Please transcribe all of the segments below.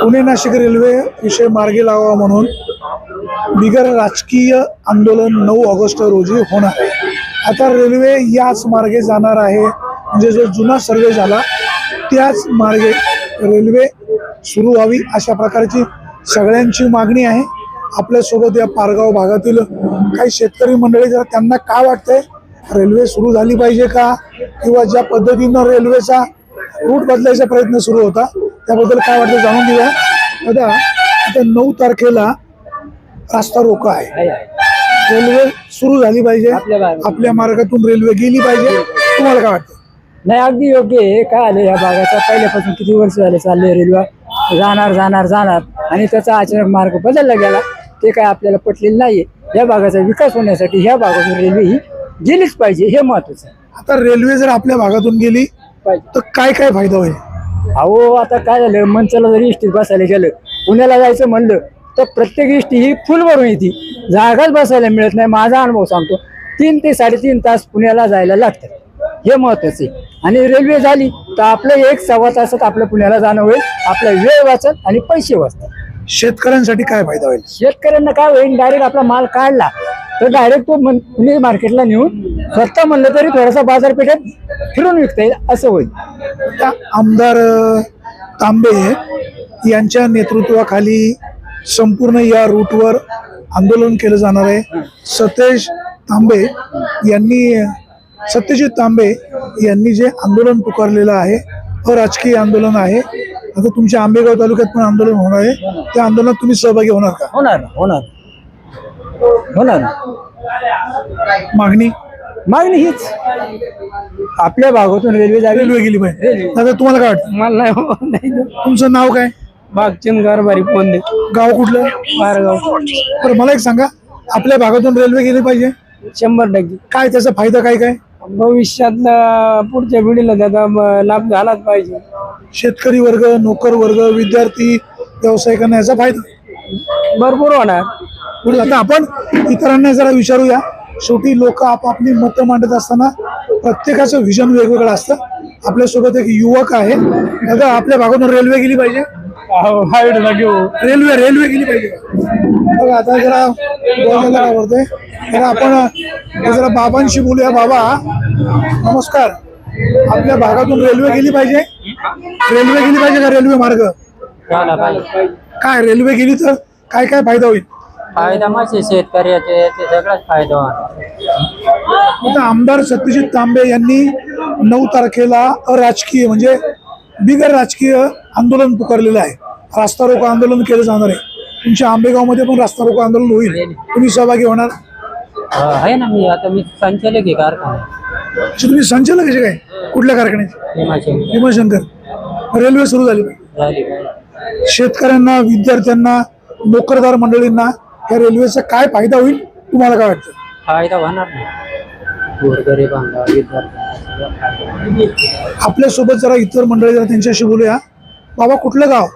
Pune Nashik railway विषय मार्गी लावावा म्हणून बिगर राजकीय आंदोलन 9 ऑगस्ट रोजी होणार आहे। आता रेल्वे याच मार्गे जाणार आहे, म्हणजे जो जुना सर्वे झाला त्याच मार्गे रेल्वे सुरू व्हावी अशा प्रकारची सगळ्यांची मागणी आहे। आपल्यासोबत या पारगाव भागातील काही शेतकरी मंडळी, जरा त्यांना काय वाटतंय, रेल्वे सुरू झाली पाहिजे का, किंवा ज्या पद्धतीनं रेल्वेचा रूट बदलायचा प्रयत्न सुरू होता त्याबद्दल काय वाटतं जाणून घेऊया। आता 9 तारखेला रास्ता रोको आहे, रेल्वे सुरू झाली पाहिजे, आपल्या मार्गातून रेल्वे गेली पाहिजे, तुम्हाला काय वाटतं? नाही, अगदी योग्य आहे। काय आलं या भागाचा पहिल्यापासून किती वर्ष झाले चालले रेल्वे जाणार जाणार जाणार आणि त्याचा अचानक मार्ग बदलला गेला, ते काय आपल्याला पटलेलं नाहीये। या भागाचा विकास होण्यासाठी ह्या भागातून रेल्वे ही गेलीच पाहिजे, हे महत्वाचं आहे। आता रेल्वे जर आपल्या भागातून गेली तर काय काय फायदा होईल? अहो, आता काय झालं, मंचाला जरी इष्टीत बसायला गेलं, पुण्याला जायचं म्हणलं तर प्रत्येक इष्टी ही फुल भरून येते, जागाच बसायला मिळत नाही। माझा अनुभव सांगतो, 3 ते 3.5 तास पुण्याला जायला लागतात, हे महत्वाचं आहे। आणि रेल्वे झाली तर आपलं 1 सव्वा तासात आपलं पुण्याला जाणं होईल, आपला वेळ वाचत आणि पैसे वाचतात। शेतकऱ्यांसाठी काय फायदा होईल? शेतकऱ्यांना काय होईल, डायरेक्ट आपला माल काढला तर डायरेक्ट तो पुणे मार्केटला नेऊन स्वतः म्हणलं तरी थोडासा बाजारपेठेत फिरून विकता येईल, असं होईल। त्या आमदार तांबे यांच्या नेतृत्वाखाली संपूर्ण या रूटवर आंदोलन केलं जाणार आहे। सत्यजित तांबे यांनी जे आंदोलन पुकारलेलं आहे अराजकीय आंदोलन आहे। आता तुमच्या आंबेगाव तालुक्यात पण आंदोलन होणार आहे, त्या आंदोलनात तुम्ही सहभागी होणार का? होणार होणार होणार। मागणी हीच, आपल्या भागातून रेल्वे गेली पाहिजे। आता तुम्हाला काय वाटतं? मला नाही। तुमचं नाव काय? बागचंद गारबारी पोंदे, गाव कुठलं? पारगाव। बरं, मला एक सांगा, आपल्या भागातून रेल्वे गेली पाहिजे, 100%। काय त्याचा फायदा काय काय? भविष्यातला पुढच्या पिढीला त्याचा लाभ झालाच पाहिजे। शेतकरी वर्ग, नोकर वर्ग, विद्यार्थी, व्यावसायिकांना याचा फायदा भरपूर होणार। बरं, आता आपण इतरांना जरा विचारूया। शेवटी लोक आपापली मतं मांडत असताना प्रत्येकाचं विजन वेगवेगळं असतं। आपल्यासोबत एक युवक आहे, दादा, आपल्या भागातून रेल्वे गेली पाहिजे? रेल्वे गेली पाहिजे बघा। आता जरा बोलायला आवडतंय, तर आपण जरा बाबांशी बोलूया। बाबा नमस्कार, आपल्या भागातून रेल्वे गेली पाहिजे का? रेल्वे मार्ग काय, रेल्वे गेली तर काय काय फायदा होईल? फायदा म्हणजे शेतकऱ्याचे सगळ्याच फायदा होणार। आता आमदार सत्यजित तांबे यांनी 9 तारखेला अराजकीय म्हणजे बिगर राजकीय आंदोलन पुकारलेलं आहे, रास्ता रोको आंदोलन केलं जाणार आहे। तुमच्या आंबेगाव मध्ये पण रास्ता रोको आंदोलन होईल, तुम्ही सहभागी होणार? आहे ना, मी संचालक आहे कारखाना। तुम्ही संचालक कसे काय, कुठल्या कारखान्याचे? भीमाशंकर। रेल्वे सुरू झाली पाहिजे, शेतकऱ्यांना, विद्यार्थ्यांना, नोकरदार मंडळींना या रेल्वेचा काय फायदा होईल, तुम्हाला काय वाटतं? फायदा होणार नाही, गोरगरिबांना, विद्यार्थ्यांना। आपल्यासोबत जरा इतर मंडळी, जरा त्यांच्याशी बोलूया। बाबा, कुठलं गाव?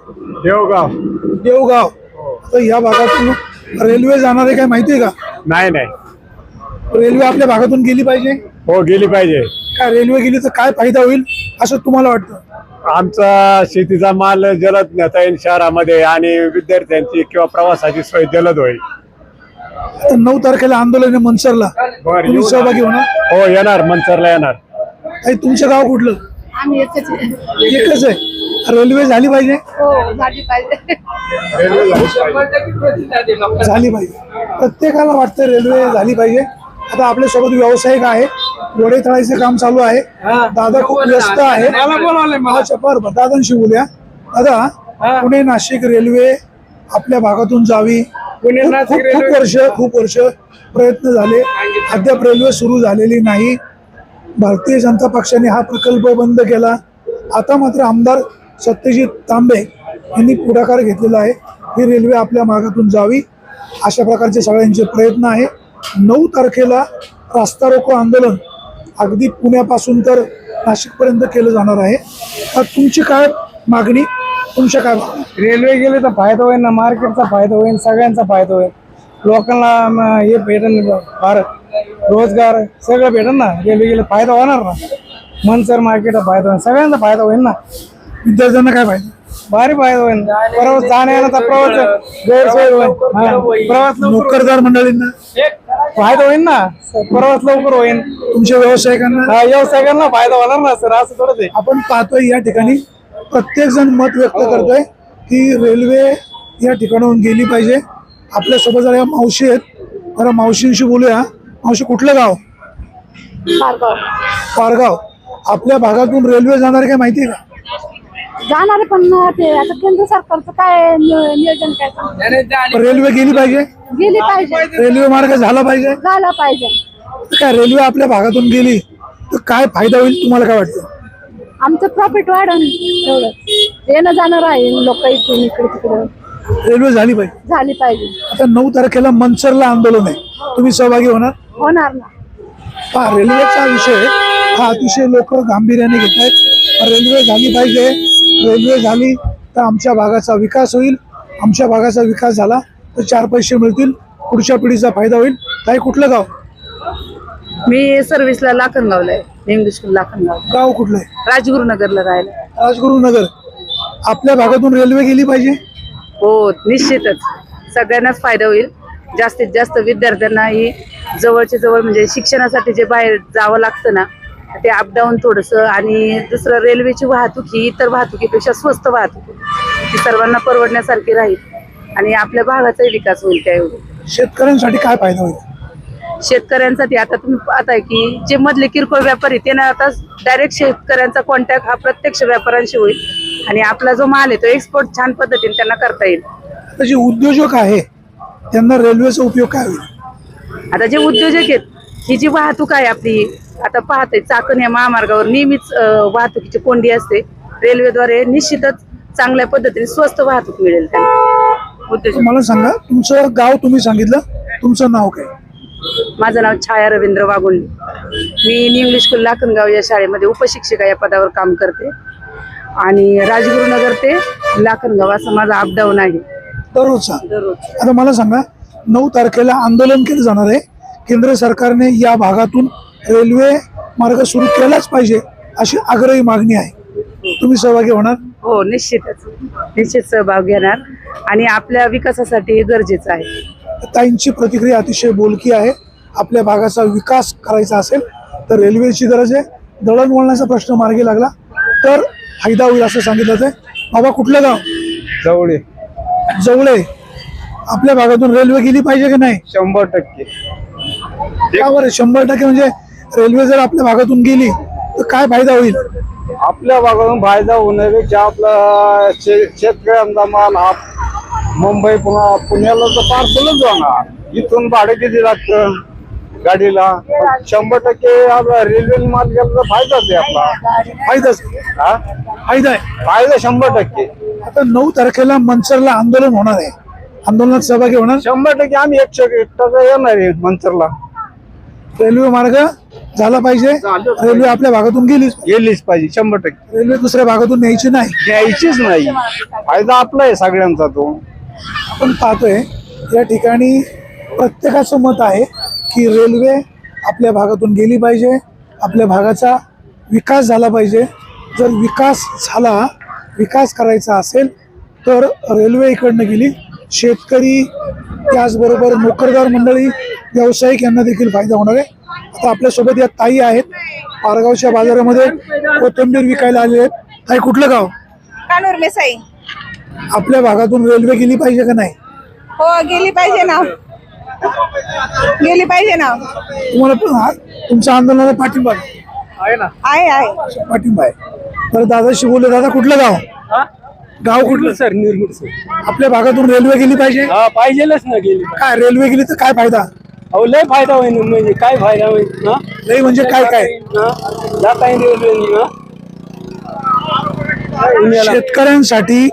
देवगाव। तर या भागातून रेल्वे जाणार आहे, काय माहिती आहे का? नाही। रेल्वे आपल्या भागातून गेली पाहिजे? हो, गेली पाहिजे। काय रेल्वे गेली तर काय फायदा होईल असं तुम्हाला वाटतं? आमचा शेतीचा माल जलद नेता येईल शहरामध्ये आणि विद्यार्थ्यांची किंवा प्रवासाची सोय जलद होईल। आता 9 तारखेला आंदोलन आहे मनसरला, तुम्ही सहभागी होणार? हो, येणार, मनसरला येणार। काही तुमचं गाव कुठलं? आम्ही एकच आहे। रेल्वे झाली पाहिजे? हो, झाली पाहिजे। झाली पाहिजे, प्रत्येकाला वाटतं रेल्वे झाली पाहिजे। आता आपल्यासोबत व्यावसायिक आहे, वडे तळायचे काम चालू आहे, दादा खूप व्यस्त आहे। बरोबर, दादांशी बोलूया। दादा, पुणे नाशिक रेल्वे आपल्या भागातून जावी, खूप वर्ष प्रयत्न झाले, अद्याप रेल्वे सुरू झालेली नाही। भारतीय जनता पक्षाने हा प्रकल्प बंद केला। आता मात्र आमदार सत्यजित तांबे यांनी पुढाकार घेतलेला आहे, ही रेल्वे आपल्या भागातून जावी अशा प्रकारचे सगळ्यांचे प्रयत्न आहे। 9 तारखेला रास्ता रोको आंदोलन अगदी पुण्यापासून तर नाशिकपर्यंत केलं जाणार आहे। तर तुमची काय मागणी, तुमच्या काय मागणी? रेल्वे गेले तर फायदा होईल ना, मार्केटचा फायदा होईल, सगळ्यांचा फायदा होईल। लोकांना हे भेटेल, रोजगार सगळं भेटेल ना, रेल्वे गेले फायदा होणार ना। मनसर मार्केटचा फायदा होईल, सगळ्यांचा फायदा होईल ना। विद्यार्थ्यांना काय फायदा? भारी फायदा होईल प्रवास जाण्याचा प्रवास गैरसोय होईल प्रवास नोकरदार मंडळींना फायदा होईल ना प्रवास लवकर होईल तुमच्या व्यावसायिकांना फायदा होणार ना सर असं थोडंच आहे. आपण पाहतोय या ठिकाणी प्रत्येक जण मत व्यक्त करतोय की रेल्वे या ठिकाणाहून गेली पाहिजे. आपल्यासोबत जरा मावशी आहेत बरं मावशींशी बोलूया. मावशी कुठलं गाव? पारगाव. आपल्या भागातून रेल्वे जाणार काय माहिती आहे का? जाणार पण ते आता केंद्र सरकारचं काय नियोजन काय रेल्वे गेली पाहिजे गेली पाहिजे रेल्वे मार्ग झाला पाहिजे. झालं पाहिजे. काय रेल्वे आपल्या भागातून गेली तर काय फायदा होईल तुम्हाला काय वाटतं? आमचं प्रॉफिट वाढन एवढं येणं जाणं राहील लोक इथून इकडे तिकडे रेल्वे झाली पाहिजे. झाली पाहिजे. आता 9 तारखेला मनसरला आंदोलन आहे. तुम्ही सहभागी होणार ना. पहा रेल्वेचा विषय हा अतिशय लोक गांभीर्याने घेत आहेत. रेल्वे झाली पाहिजे. रेल्वे झाली तर आमच्या भागाचा विकास होईल. आमच्या भागाचा विकास झाला तर 4 पैसे मिळतील. पुढच्या पिढीचा फायदा होईल. ताई कुठलं गाव? मी सर्व्हिसला लाखनगावला आहे. English school Lakhangaon. गाव कुठलं आहे? राजगुरुनगरला राहिला. राजगुरुनगर. आपल्या भागातून रेल्वे गेली पाहिजे. हो निश्चितच सगळ्यांनाच फायदा होईल. जास्तीत जास्त विद्यार्थ्यांनाही जवळच्या जवळ म्हणजे शिक्षणासाठी जे बाहेर जावं लागतं ना ते अपडाऊन थोडंसं आणि दुसरं रेल्वेची वाहतूक ही इतर वाहतुकीपेक्षा स्वस्त वाहतूक आहे. ती सर्वांना परवडण्यासारखी राहील आणि आपल्या भागाचाही विकास होईल त्यावेळी. शेतकऱ्यांसाठी काय फायदा होईल? शेतकऱ्यांसाठी आता तुम्ही पाहताय की जे मधले किरकोळ व्यापारी त्यांना आता डायरेक्ट शेतकऱ्यांचा कॉन्टॅक्ट हा प्रत्यक्ष व्यापाऱ्यांशी होईल आणि आपला जो माल आहे तो एक्सपोर्ट छान पद्धतीने त्यांना करता येईल. आता जे उद्योजक आहे त्यांना रेल्वेचा उपयोग काय होईल? आता जे उद्योजक आहेत ही जी वाहतूक आहे आपली आता पाहताय चाकण या महामार्गावर नेहमीच वाहतुकीची कोंडी असते. रेल्वेद्वारे निश्चितच चांगल्या पद्धतीने स्वस्त वाहतूक मिळेल त्यांना उद्योजक. मला सांगा तुमचं गाव तुम्ही सांगितलं तुमचं नाव काय? माझं नाव छाया रवींद्र वाघोली. मी इंग्लिश स्कूल लाखनगाव या शाळेमध्ये उपशिक्षिका या पदावर काम करते आणि राजगुरुनगर ते लाखनगाव असं माझं अपडाऊन आहे दररोजचा. दररोज. आता मला सांगा 9 तारखेला आंदोलन केलं जाणार आहे. केंद्र सरकारने या भागातून रेल्वे मार्ग सुरू केलाच पाहिजे अशी आग्रही मागणी आहे. तुम्ही सहभागी होणार? हो निश्चित सहभाग घेणार आणि आपल्या विकासासाठी गरजेचं आहे. ताईंची प्रतिक्रिया अतिशय बोलकी आहे. आपल्या भागाचा विकास करायचा असेल तर रेल्वेची गरज आहे. दळणवळणाचा प्रश्न मार्गी लागला तर फायदा होईल असं सांगितलं आहे. बाबा कुठलं गाव? जवळे. जवळे. आपल्या भागातून रेल्वे गेली पाहिजे की नाही? 100%. त्यावर 100% म्हणजे रेल्वे जर आपल्या भागातून गेली तर काय फायदा होईल? आपल्या भागातून फायदा होण्यापेक्षा आपला शेतकऱ्यांचा माल हा मुंबई पुण्याला तर पार्सलच जाणार. इथून भाडं किती लागतं गाडीला? 100% आपला रेल्वेने माल गेला तर फायदाच आहे आपला. फायदाच हा फायदा आहे. फायदा 100%. आता 9 तारखेला मनसरला आंदोलन होणार आहे. आंदोलनात सहभागी होणार? 100% आम्ही 101% येणार आहे मनसरला. रेल्वे मार्ग झाला पाहिजे. रेल्वे आपल्या भागातून गेलीच पाहिजे 100%. रेल्वे दुसऱ्या भागातून न्यायची नाही. द्यायचीच नाही. फायदा आपला आहे सगळ्यांचा तो. आपण पाहतोय या ठिकाणी प्रत्येकाचं मत आहे की रेल्वे आपल्या भागातून गेली पाहिजे. आपल्या भागाचा विकास झाला पाहिजे. जर विकास करायचा असेल तर रेल्वे इकडनं गेली. शेतकरी त्याचबरोबर नोकरदार मंडळी व्यावसायिक यांना देखील फायदा होणार आहे. आता आपल्यासोबत या ताई आहेत. पारगावच्या बाजारामध्ये कोथिंबीर विकायला आले आहेत. ताई कुठलं गाव? कानूर मेसाई. आपल्या भागातून रेल्वे गेली पाहिजे का नाही? हो गेली पाहिजे ना. गेली पाहिजे ना. तुम्हाला पण तुमच्या आंदोलनाला पाठिंबा आहे ना? आहे पाठिंबा आहे. तर दादाशी बोलले. दादा कुठलं गाव? गाव कुठलं? सर निर्मूळ सर. आपल्या भागातून रेल्वे गेली पाहिजे. पाहिजेलच ना गेली. काय रेल्वे गेली तर काय फायदा? अहो लय फायदा होईल. म्हणजे काय फायदा होईल? नाही म्हणजे काय जाता येईल रेल्वेने. शेतकऱ्यांसाठी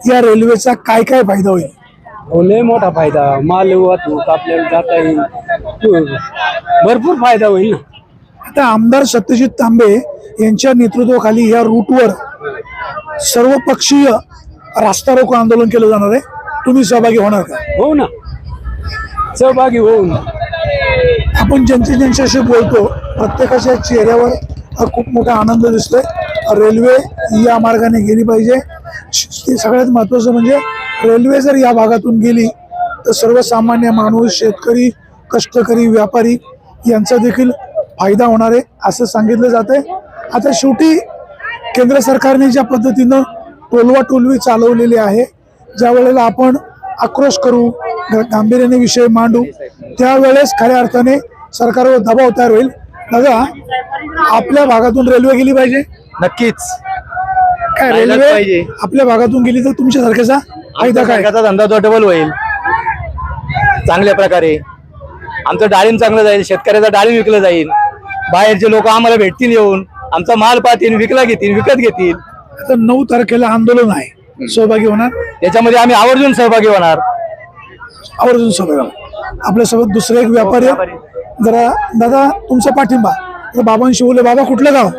या रेल्वेचा काय काय फायदा होईल? हो लय मोठा फायदा. माल वाहतूक आपल्याला जाता येईल. भरपूर फायदा होईल ना. आता आमदार सत्यजित तांबे यांच्या नेतृत्वाखाली या रूटवर सर्वपक्षीय रास्ता रोको आंदोलन केलं जाणार आहे. तुम्ही सहभागी होणार का? हो ना सहभागी होऊ ना. आपण ज्यांच्याशी बोलतो प्रत्येकाच्या चेहऱ्यावर खूप मोठा आनंद दिसतोय. रेल्वे या मार्गाने गेली पाहिजे. ते सगळ्यात महत्वाचं म्हणजे रेल्वे जर या भागातून गेली तर सर्वसामान्य माणूस, शेतकरी, कष्टकरी, व्यापारी यांचा देखील फायदा होणार आहे असं सांगितलं जात आहे. आता शेवटी केंद्र सरकारने ज्या पद्धतीनं टोलवा टोलवी चालवलेली आहे, ज्या वेळेला आपण आक्रोश करू, गांभीर्याने विषय मांडू, त्यावेळेस खऱ्या अर्थाने सरकारवर दबाव तयार होईल. दादा, आपल्या भागातून रेल्वे गेली पाहिजे. नक्कीच काय जायलाच रेल्वे पाहिजे. आपल्या भागातून गेली तर तुमच्यासारख्याचा फायदा काय? त्याचा धंदा तो डबल होईल चांगल्या प्रकारे. आमचं डाळिंब चांगलं जाईल, शेतकऱ्याचा डाळिंब विकलं जाईल, बाहेरचे लोक आम्हाला भेटतील, येऊन आमचा माल पाहतील, विकला घेतील, विकत घेतील. आता 9 तारखेला आंदोलन आहे, सहभागी होणार? त्याच्यामध्ये आम्ही आवर्जून सहभागी होणार. आवर्जून सहभागी होणार. आपल्यासोबत दुसरे एक व्यापारी आहे. जरा दादा, तुमचा पाठिंबा. तर बाबांशी बोलले. बाबा, कुठलं गाव?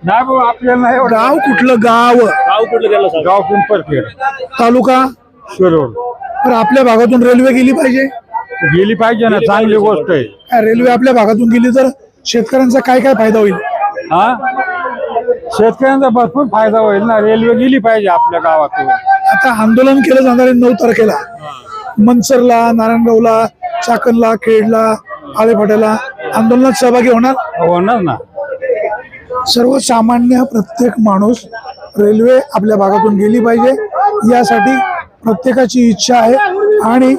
नाही बाबा, आपल्याला नाही एवढं. गाव कुठलं? गाव गाव पिंपरखेड, तालुका शिरोड. तर आपल्या भागातून रेल्वे गेली पाहिजे. गेली पाहिजे ना, चांगली गोष्ट आहे. काय रेल्वे आपल्या भागातून गेली तर शेतकऱ्यांचा काय काय फायदा होईल? हा, शेतकऱ्यांचा भरपूर फायदा होईल ना. रेल्वे गेली पाहिजे आपल्या गावातून. आता आंदोलन केलं जाणार आहे 9 तारखेला. मनसरला, नारायणगावला, चाकणला, खेडला, आळेफाट्याला आंदोलनात सहभागी होणार ना. सर्वसामान्य प्रत्येक माणूस रेल्वे आपल्या भागातून गेली पाहिजे यासाठी प्रत्येकाची इच्छा आहे आणि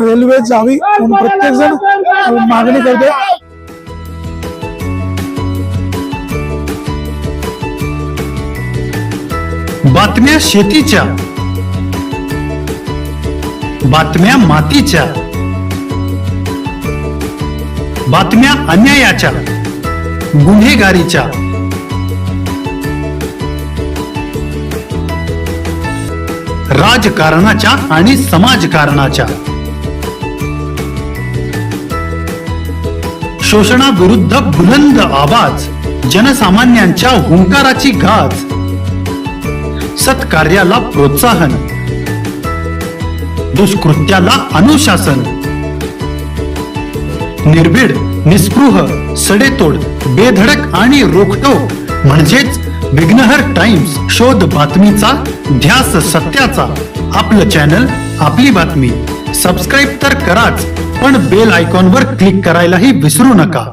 रेल्वे जावी म्हणून प्रत्येक जण मागणी करते. बातम्या शेतीच्या, बातम्या मातीच्या, बातम्या अन्यायाच्या, गुन्हेगारीच्या, राजकारणाच्या आणि समाजकारणाच्या, शोषणाविरुद्ध बुलंद आवाज, जनसामान्यांच्या हुंकाराची गाज, सत्कार्याला प्रोत्साहन, दुष्कृत्याला अनुशासन, निर्भीड, निस्पृह, सडेतोड, बेधडक आणि रोखटोक म्हणजेच विघ्नहर टाइम्स. शोध बातमीचा, ध्यास सत्याचा. आपलं चॅनल, आपली बातमी. सबस्क्राईब तर कराच, पण बेल आयकॉनवर क्लिक करायलाही विसरू नका.